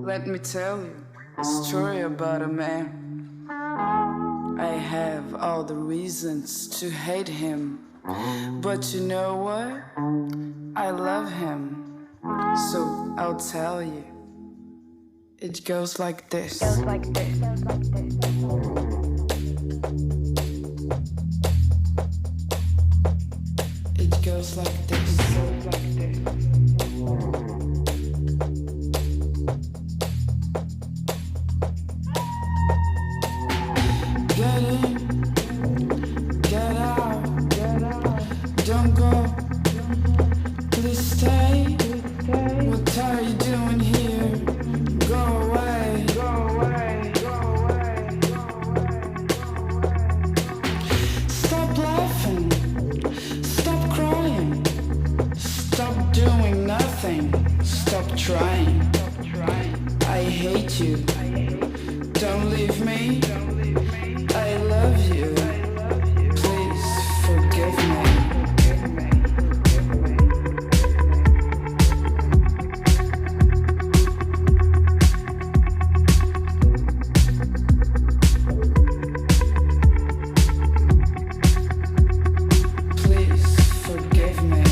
Let me tell you a story about a man. I have all the reasons to hate him, but you know what? I love him, so I'll tell you. It goes like this. It goes like this. Get in, get out, don't go, please stay. What are you doing here? Go away, go away, go away, go away. Stop laughing, stop crying, stop doing nothing, stop trying. I hate you, don't leave me. I love you. Please forgive me. Please forgive me.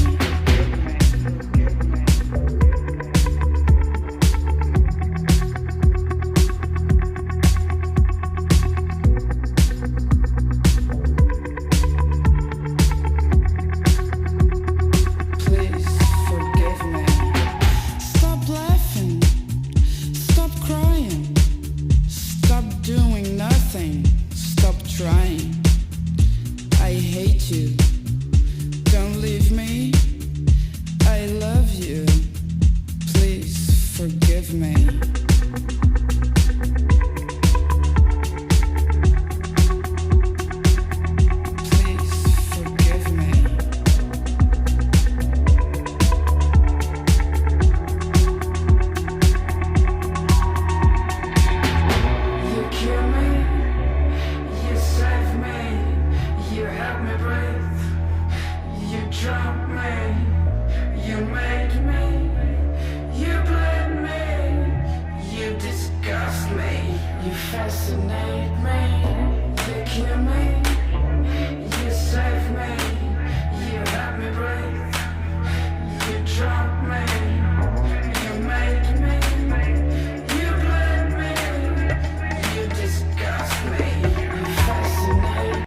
Please forgive me. Stop laughing. Stop crying. Stop doing nothing. Stop trying. I hate you. Don't leave me. I love you. Please forgive me.